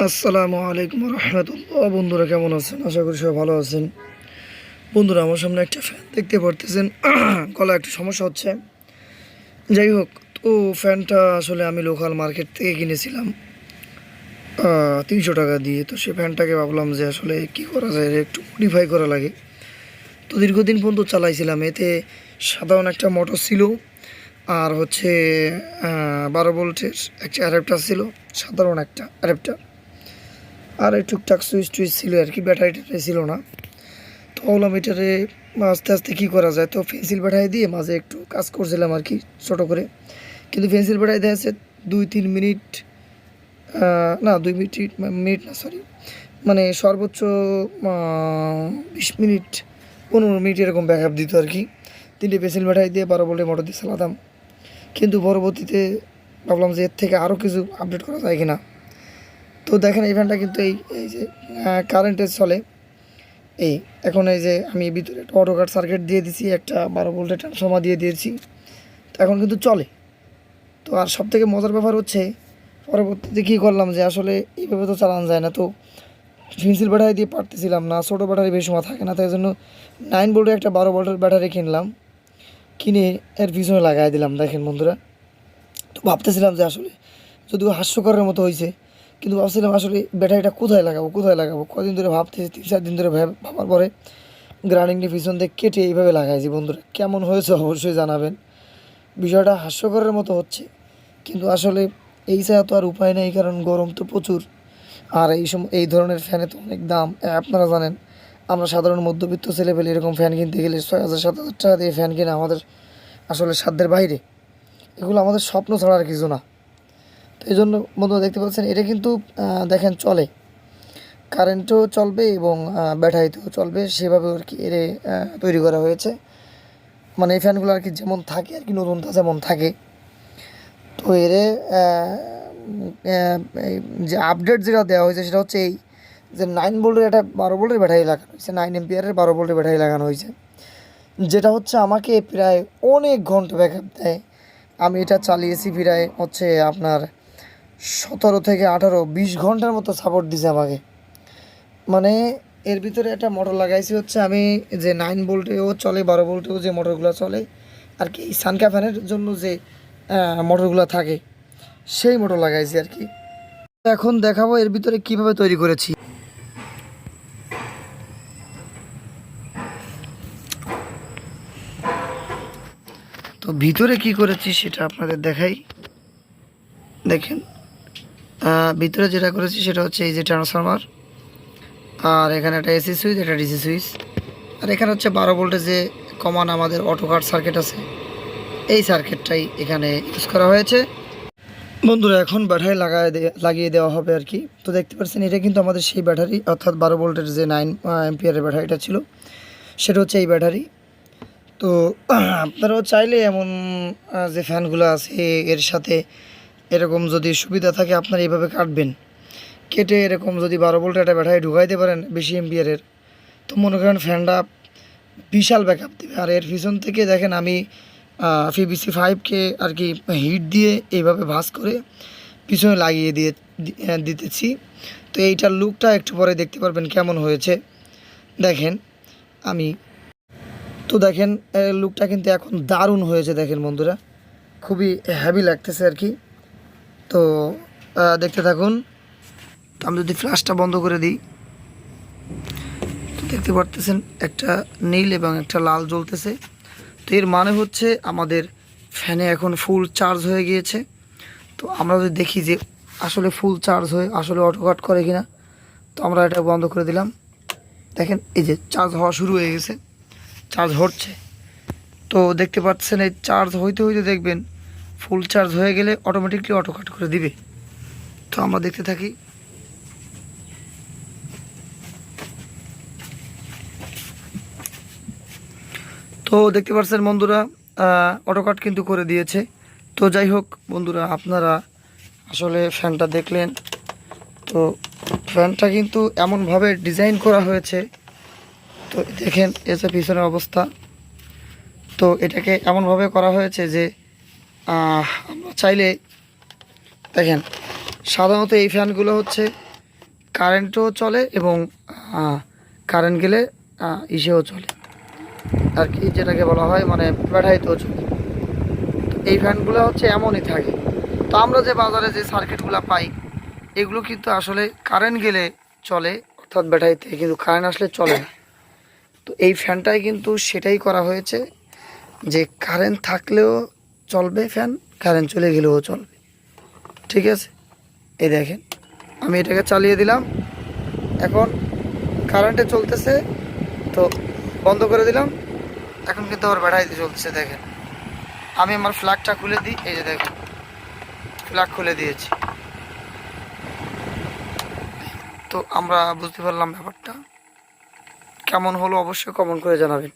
আসসালামু আলাইকুম রহমতুল্লাহ। বন্ধুরা কেমন আছেন? আশা করি সবাই ভালো আছেন। বন্ধুরা, আমার সামনে একটা ফ্যান দেখতে পারতেছেন। গলায় একটু সমস্যা হচ্ছে। যাই হোক, তো ফ্যানটা আসলে আমি লোকাল মার্কেট থেকে কিনেছিলাম 300 টাকা দিয়ে। তো সেই ফ্যানটাকে ভাবলাম যে আসলে কি করা যায়, একটু মডিফাই করা লাগে। তো দীর্ঘদিন পর্যন্ত চালাইছিলাম। এতে সাধারণ একটা মোটর ছিল, আর হচ্ছে 12 ভোল্টের একটা অ্যাডাপ্টার ছিল, সাধারণ একটা অ্যাডাপ্টার। আর এই টুকটাক সুইচ টুইচ ছিল আর কি, ব্যাটারি ট্যাটারি ছিল না। তো ভাবলাম এটারে আস্তে আস্তে কী করা যায়। তো পেন্সিল ব্যাটারি দিয়ে মাঝে একটু কাজ করছিলাম আর কি, ছোটো করে। কিন্তু পেন্সিল ব্যাটারি দেখা যাচ্ছে 2-3 মিনিট, না 2 মিনিট, মিনিট না সরি, মানে সর্বোচ্চ 20 মিনিট 15 মিনিট এরকম ব্যাকআপ দিত আর কি। 3টে পেন্সিল ব্যাটারি দিয়ে 12 ভোল্টের মোটর দিয়ে চালাতাম। কিন্তু পরবর্তীতে ভাবলাম যে এর থেকে আরও কিছু আপডেট করা যায় কিনা। তো দেখেন এই ফ্যানটা কিন্তু এই এই যে কারেন্টে চলে। এই এখন এই যে আমি ভিতরে একটা অটো কাট সার্কিট দিয়ে দিছি, একটা 12 ভোল্টের ট্রান্সফর্মার দিয়ে দিয়েছি। তো এখন কিন্তু চলে। তো আর সব থেকে মজার ব্যাপার হচ্ছে, পরবর্তীতে কী করলাম যে আসলে এইভাবে তো চালানো যায় না। তো পেন্সিল ব্যাটারি দিয়ে পারতেছিলাম না, ছোটো ব্যাটারি বেশি সময় থাকে না, তাই জন্য 9 ভোল্টের একটা 12 ভোল্টের ব্যাটারি কিনলাম। কিনে এর পিছনে লাগাই দিলাম। দেখেন বন্ধুরা, তো ভাবতেছিলাম যে আসলে যদিও হাস্যকরের মতো হয়েছে, কিন্তু ভাবছিলাম আসলে ব্যাটারিটা কোথায় লাগাবো। কদিন ধরে ভাবতেছি, 3-4 দিন ধরে ভাবার পরে গ্রাইন্ডিংটি পিছন দিয়ে কেটে এইভাবে লাগাইছি। বন্ধুরা, কেমন হয়েছে অবশ্যই জানাবেন। বিষয়টা হাস্যকরের মতো হচ্ছে, কিন্তু আসলে এই ছাড়া তো আর উপায় নেই, কারণ গরম তো প্রচুর। আর এই ধরনের ফ্যানে তো অনেক দাম। আপনারা জানেন, আমরা সাধারণ মধ্যবিত্ত ছেলেপেলে এরকম ফ্যান কিনতে গেলে 6,000-7,000 টাকা দিয়ে ফ্যান কিনা আমাদের আসলে সাধ্যের বাইরে। এগুলো আমাদের স্বপ্ন ছাড়া আর কিছু না। তো এই জন্য বন্ধুরা দেখতে পাচ্ছেন, এটা কিন্তু দেখেন চলে, কারেন্টেও চলবে এবং ব্যাটারিতেও চলবে, সেভাবে আর কি এর তৈরি করা হয়েছে। মানে এই ফ্যানগুলো আর কি যেমন থাকে আর কি, নতুনটা যেমন থাকে। তো এর যে আপডেট যেটা দেওয়া হয়েছে সেটা হচ্ছে এই যে 9 ভোল্টের একটা 12 ভোল্টের ব্যাটারি লাগানো হয়েছে, 9 এম্পিয়ারের 12 ভোল্টের ব্যাটারি লাগানো হয়েছে, যেটা হচ্ছে আমাকে প্রায় অনেক ঘন্টা ব্যাকআপ দেয়। আমি এটা চালিয়েছি প্রায় হচ্ছে আপনার 17 থেকে 18-20 ঘন্টার মতো সাপোর্ট দিছে আমাকে। মানে এর ভিতরে একটা মোটর লাগাইছি হচ্ছে, আমি যে 9 ভোল্টেও চলে, 12 ভোল্টেও যে মোটরগুলো চলে আর কি, সানকা ফ্যানের জন্য যে মোটরগুলো থাকে সেই মোটর লাগাইছি আর কি। এখন দেখাবো এর ভিতরে কিভাবে তৈরি করেছি। তো ভিতরে কি করেছি সেটা আপনাদের দেখাই। দেখেন, ভিতরে যেটা করেছি সেটা হচ্ছে এই যে ট্রান্সফরমার, আর এখানে একটা এসি সুইচ, একটা ডিসি সুইচ, আর এখানে হচ্ছে 12 ভোল্টের যে কমন আমাদের অটো কাট সার্কিট আছে, এই সার্কিটটাই এখানে ইউজ করা হয়েছে। বন্ধুরা, এখন ব্যাটারি লাগিয়ে দেওয়া হবে আর কি। তো দেখতে পাচ্ছেন, এটা কিন্তু আমাদের সেই ব্যাটারি, অর্থাৎ 12 ভোল্টের যে 9 এম্পিয়ারের ব্যাটারিটা ছিল, সেটা হচ্ছে এই ব্যাটারি। তো আপনারাও চাইলে এমন যে ফ্যানগুলো আছে এর সাথে এরকম যদি সুবিধা থাকে, আপনারা এইভাবে কাটবেন, কেটে এরকম যদি 12 ভোল্টের একটা ব্যাটারি ঢুকাইতে পারেন বেশি এম্পিয়ারের, তো মনে করেন ফ্যানটা বিশাল ব্যাকআপ দেবে। আর এর পিছন থেকে দেখেন আমি PVC 5কে আর কি হিট দিয়ে এইভাবে ভাঁজ করে পিছনে লাগিয়ে দিতেছি। তো এইটার লুকটা একটু পরে দেখতে পারবেন কেমন হয়েছে। দেখেন আমি, তো দেখেন লুকটা কিন্তু এখন দারুণ হয়েছে। দেখেন বন্ধুরা, খুবই হ্যাভি লাগতেছে আর কি। তো দেখতে থাকুন। তো আমি যদি ফ্ল্যাশটা বন্ধ করে দিই, তো দেখতে পারতেছেন একটা নীল এবং একটা লাল জ্বলতেছে। তো এর মানে হচ্ছে আমাদের ফ্যানে এখন ফুল চার্জ হয়ে গিয়েছে। তো আমরা যদি দেখি যে আসলে ফুল চার্জ হয়ে আসলে অটো কাট করে কিনা, তো আমরা এটা বন্ধ করে দিলাম। দেখেন এই যে চার্জ হওয়া শুরু হয়ে গেছে, চার্জ হচ্ছে। তো দেখতে পাচ্ছেন এই চার্জ হইতে হইতে দেখবেন ফুল চার্জ হয়ে গেলে অটোমেটিকলি অটো কাট করে দিবে। তো আমরা দেখতে থাকি। তো দেখতে পাচ্ছেন বন্ধুরা, অটো কাট কিন্তু করে দিয়েছে। তো যাই হোক বন্ধুরা, আপনারা আসলে ফ্যানটা দেখলেন। তো ফ্যানটা কিন্তু এমনভাবে ডিজাইন করা হয়েছে, তো দেখেন এই যে পিছনের অবস্থা। তো এটাকে এমনভাবে করা হয়েছে যে আমরা চাইলে, দেখেন সাধারণত এই ফ্যানগুলো হচ্ছে কারেন্টও চলে এবং কারেন্ট গেলে ইসেও চলে আর কি, যেটাকে বলা হয় মানে ব্যাটারিতেও চলে। তো এই ফ্যানগুলো হচ্ছে এমনই থাকে। তো আমরা যে বাজারে যে সার্কিটগুলো পাই এগুলো কিন্তু আসলে কারেন্ট গেলে চলে, অর্থাৎ ব্যাটারিতে, কিন্তু কারেন্ট আসলে চলে না। তো এই ফ্যানটাই কিন্তু সেটাই করা হয়েছে যে কারেন্ট থাকলেও চলবে ফ্যান, কারেন্ট চলে গেলেও চলবে। ঠিক আছে, এই দেখেন আমি এটাকে চালিয়ে দিলাম, এখন কারেন্টে চলতেছে, তো বন্ধ করে দিলাম, এখন কিন্তু আবার ব্যাটারিতে চলতেছে। দেখেন আমি আমার ফ্ল্যাগটা খুলে দিই, এই যে দেখেন ফ্ল্যাগ খুলে দিয়েছি। তো আমরা বুঝতে পারলাম ব্যাপারটা কেমন হলো, অবশ্যই কমেন্ট করে জানাবেন।